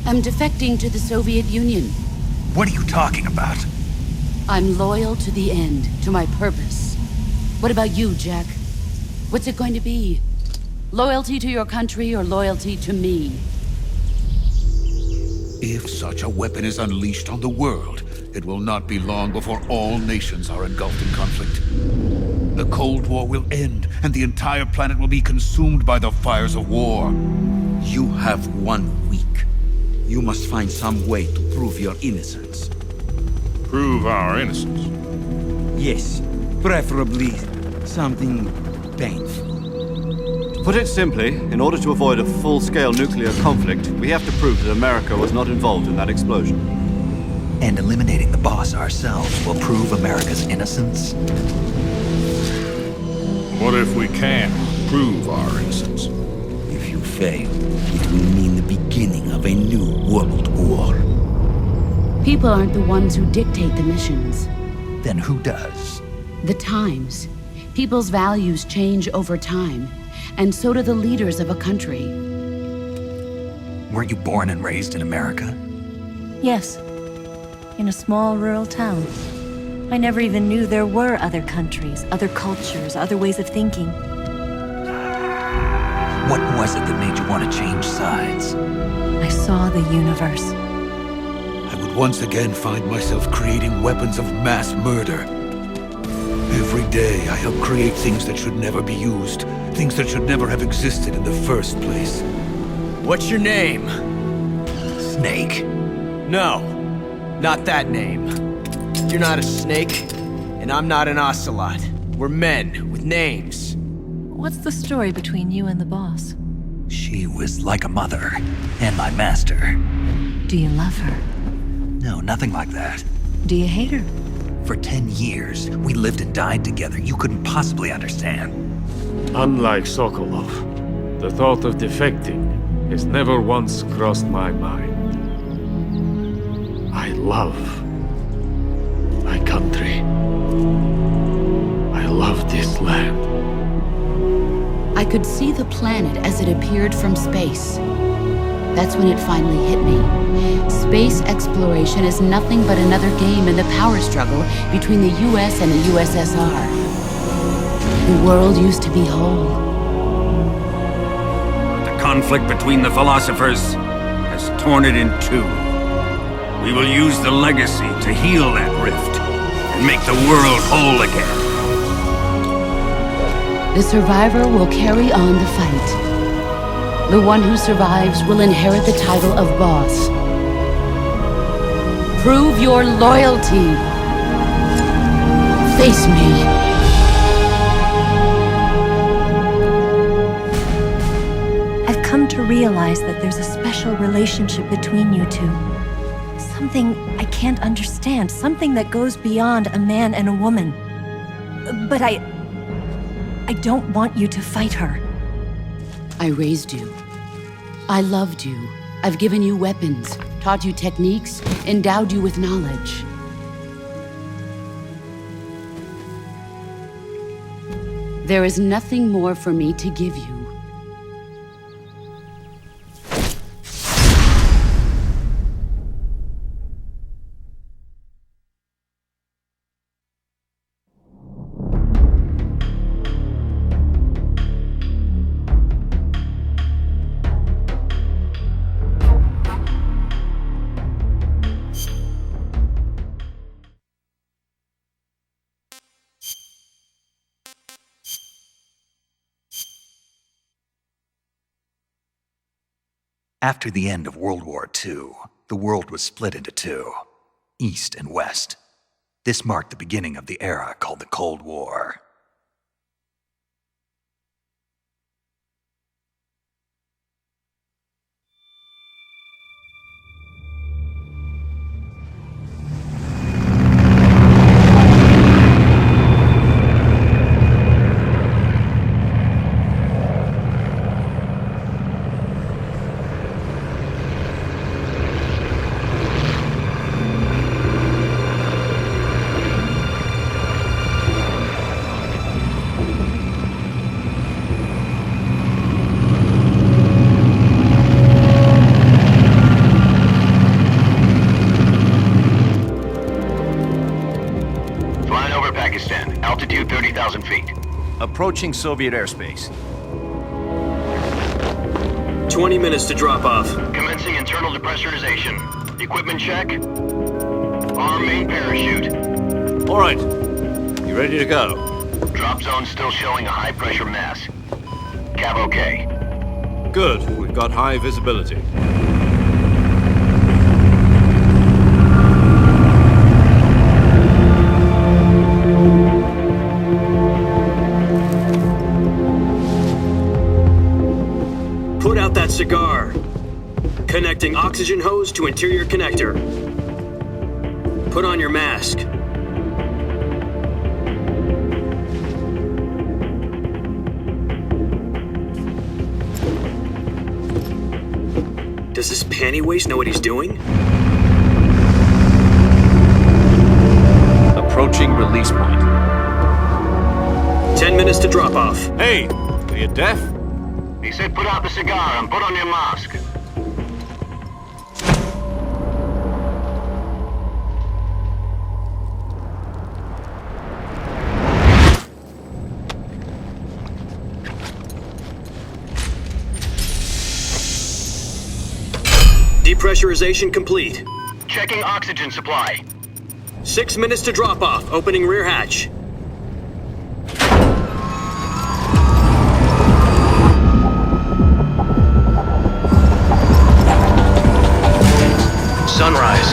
I'm defecting to the Soviet Union. What are you talking about? I'm loyal to the end, to my purpose. What about you, Jack? What's it going to be? Loyalty to your country or loyalty to me? If such a weapon is unleashed on the world, it will not be long before all nations are engulfed in conflict. The Cold War will end, and the entire planet will be consumed by the fires of war. You have 1 week. You must find some way to prove your innocence. Prove our innocence? Yes, preferably something painful. To put it simply, in order to avoid a full-scale nuclear conflict, we have to prove that America was not involved in that explosion. And eliminating the boss ourselves will prove America's innocence? What if we can't prove our innocence? If you fail, it will mean the beginning of a new world war. People aren't the ones who dictate the missions. Then who does? The times. People's values change over time, and so do the leaders of a country. Were you born and raised in America? Yes. In a small rural town. I never even knew there were other countries, other cultures, other ways of thinking. What was it that made you want to change sides? I saw the universe. I would once again find myself creating weapons of mass murder. Every day I help create things that should never be used, things that should never have existed in the first place. What's your name? Snake. No, not that name. You're not a snake, and I'm not an ocelot. We're men with names. What's the story between you and the boss? She was like a mother, and my master. Do you love her? No, nothing like that. Do you hate her? For 10 years, we lived and died together. You couldn't possibly understand. Unlike Sokolov, the thought of defecting has never once crossed my mind. I love my country. I love this land. I could see the planet as it appeared from space. That's when it finally hit me. Space exploration is nothing but another game in the power struggle between the US and the USSR. The world used to be whole. The conflict between the philosophers has torn it in two. We will use the legacy to heal that rift and make the world whole again. The survivor will carry on the fight. The one who survives will inherit the title of boss. Prove your loyalty. Face me. I've come to realize that there's a special relationship between you two. Something I can't understand, something that goes beyond a man and a woman. But I don't want you to fight her. I raised you. I loved you. I've given you weapons, taught you techniques, endowed you with knowledge. There is nothing more for me to give you. After the end of World War II, the world was split into two, East and West. This marked the beginning of the era called the Cold War. approaching Soviet airspace. 20 minutes to drop off. Commencing internal depressurization. Equipment check. Arm main parachute. All right. You ready to go? Drop zone still showing a high pressure mass. Cav okay. Good. We've got high visibility. Put out that cigar. Connecting oxygen hose to interior connector. Put on your mask. Does this panty waste know what he's doing? Approaching release point. 10 minutes to drop off. Hey, are you deaf? He said put out the cigar and put on your mask. Depressurization complete. Checking oxygen supply. 6 minutes to drop off. Opening rear hatch. Sunrise.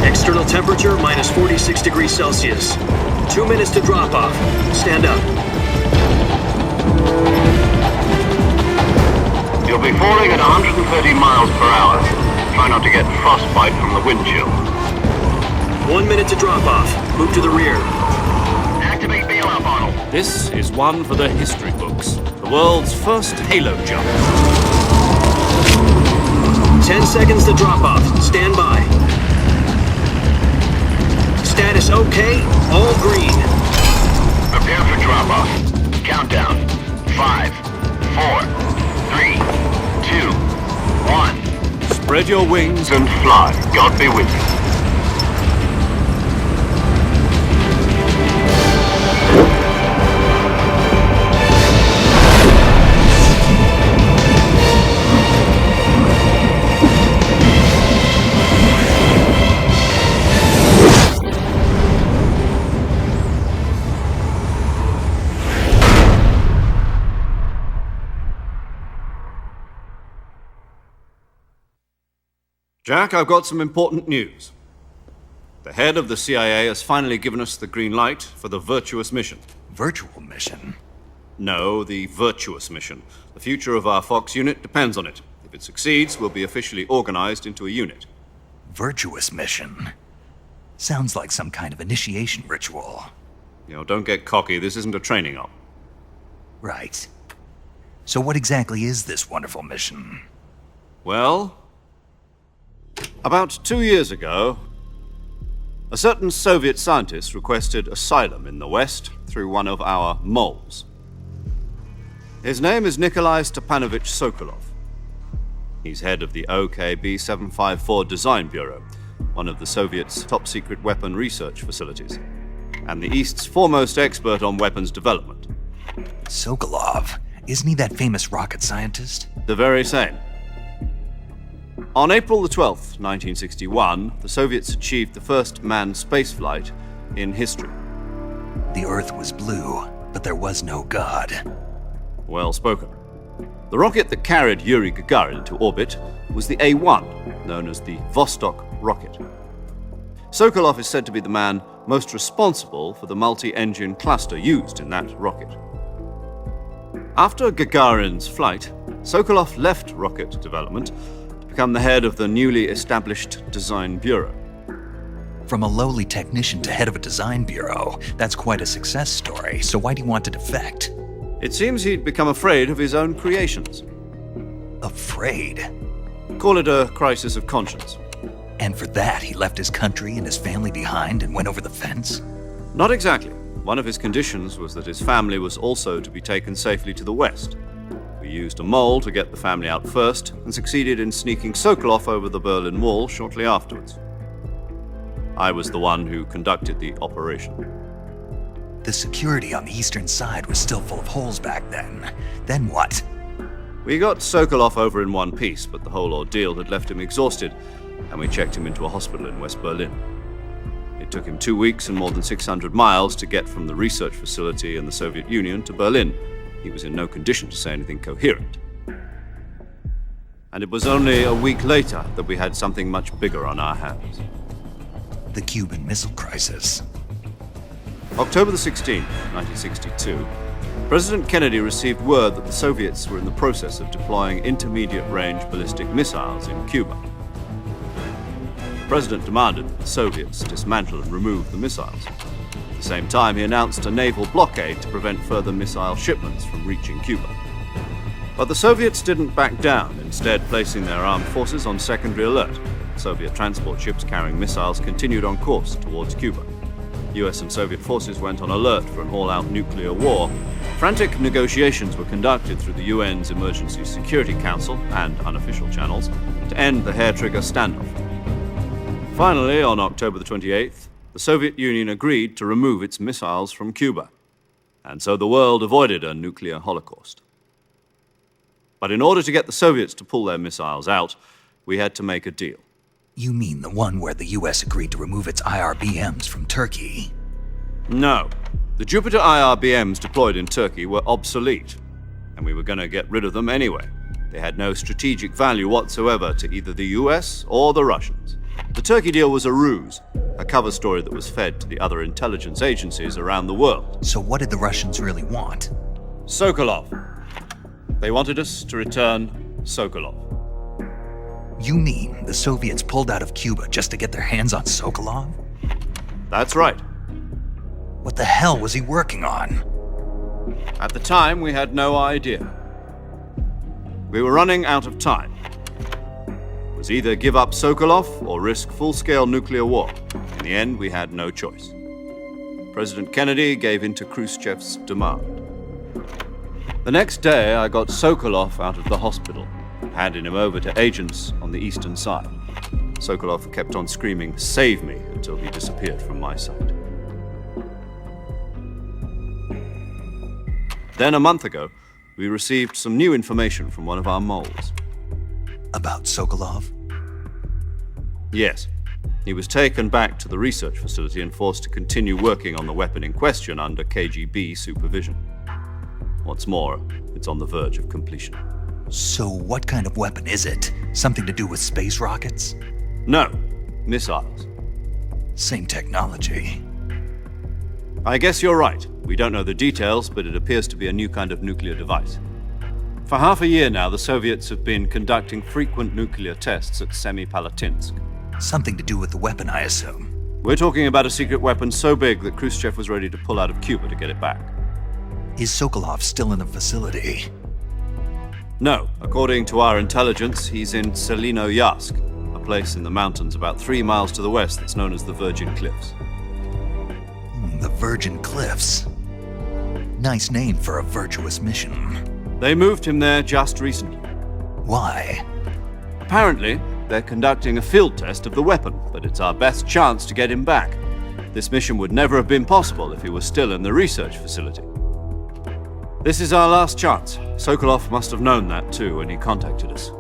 External temperature minus 46 degrees Celsius. 2 minutes to drop off. Stand up. You'll be falling at 130 miles per hour. Try not to get frostbite from the wind chill. 1 minute to drop off. Move to the rear. Activate bailout bottle. This is one for the history books. The world's first halo jump. 10 seconds to drop off. Stand by. Status okay. All green. Prepare for drop off. Countdown. 5, 4, 3, 2, 1. Spread your wings and fly. God be with you. Jack, I've got some important news. The head of the CIA has finally given us the green light for the virtuous mission. Virtual mission? No, the virtuous mission. The future of our Fox unit depends on it. If it succeeds, we'll be officially organized into a unit. Virtuous mission? Sounds like some kind of initiation ritual. You know, don't get cocky. This isn't a training op. Right. So what exactly is this wonderful mission? Well, about 2 years ago, a certain Soviet scientist requested asylum in the West through one of our moles. His name is Nikolai Stepanovich Sokolov. He's head of the OKB 754 Design Bureau, one of the Soviets' top-secret weapon research facilities, and the East's foremost expert on weapons development. Sokolov? Isn't he that famous rocket scientist? The very same. On April the 12th, 1961, the Soviets achieved the first manned spaceflight in history. The Earth was blue, but there was no God. Well spoken. The rocket that carried Yuri Gagarin into orbit was the A-1, known as the Vostok rocket. Sokolov is said to be the man most responsible for the multi-engine cluster used in that rocket. After Gagarin's flight, Sokolov left rocket development to become the head of the newly established Design Bureau. From a lowly technician to head of a design bureau, that's quite a success story, so why'd he want to defect? It seems he'd become afraid of his own creations. Afraid? Call it a crisis of conscience. And for that, he left his country and his family behind and went over the fence? Not exactly. One of his conditions was that his family was also to be taken safely to the West. We We used a mole to get the family out first, and succeeded in sneaking Sokolov over the Berlin Wall shortly afterwards. I was the one who conducted the operation. The security on the eastern side was still full of holes back then. Then what? We got Sokolov over in one piece, but the whole ordeal had left him exhausted, and we checked him into a hospital in West Berlin. It took him 2 weeks and more than 600 miles to get from the research facility in the Soviet Union to Berlin. He was in no condition to say anything coherent. And it was only a week later that we had something much bigger on our hands. The Cuban Missile Crisis. October the 16th, 1962, President Kennedy received word that the Soviets were in the process of deploying intermediate-range ballistic missiles in Cuba. The President demanded that the Soviets dismantle and remove the missiles. At the same time, he announced a naval blockade to prevent further missile shipments from reaching Cuba. But the Soviets didn't back down, instead placing their armed forces on secondary alert. Soviet transport ships carrying missiles continued on course towards Cuba. US and Soviet forces went on alert for an all-out nuclear war. Frantic negotiations were conducted through the UN's Emergency Security Council and unofficial channels to end the hair-trigger standoff. Finally, on October the 28th, the Soviet Union agreed to remove its missiles from Cuba, and so the world avoided a nuclear holocaust. But in order to get the Soviets to pull their missiles out, we had to make a deal. You mean the one where the US agreed to remove its IRBMs from Turkey? No. The Jupiter IRBMs deployed in Turkey were obsolete, and we were going to get rid of them anyway. They had no strategic value whatsoever to either the US or the Russians. The Turkey deal was a ruse, a cover story that was fed to the other intelligence agencies around the world. So what did the Russians really want? Sokolov. They wanted us to return Sokolov. You mean the Soviets pulled out of Cuba just to get their hands on Sokolov? That's right. What the hell was he working on? At the time, we had no idea. We were running out of time. It was either give up Sokolov or risk full-scale nuclear war. In the end, we had no choice. President Kennedy gave in to Khrushchev's demand. The next day, I got Sokolov out of the hospital, handing him over to agents on the eastern side. Sokolov kept on screaming, "Save me," until he disappeared from my sight. Then a month ago, we received some new information from one of our moles. About Sokolov? Yes. He was taken back to the research facility and forced to continue working on the weapon in question under KGB supervision. What's more, it's on the verge of completion. So what kind of weapon is it? Something to do with space rockets? No, missiles. Same technology. I guess you're right. We don't know the details, but it appears to be a new kind of nuclear device. For half a year now, the Soviets have been conducting frequent nuclear tests at Semipalatinsk. Something to do with the weapon, I assume. We're talking about a secret weapon so big that Khrushchev was ready to pull out of Cuba to get it back. Is Sokolov still in the facility? No. According to our intelligence, he's in Selinoyarsk, a place in the mountains about 3 miles to the west that's known as the Virgin Cliffs. The Virgin Cliffs. Nice name for a virtuous mission. They moved him there just recently. Why? Apparently, they're conducting a field test of the weapon, but it's our best chance to get him back. This mission would never have been possible if he was still in the research facility. This is our last chance. Sokolov must have known that too when he contacted us.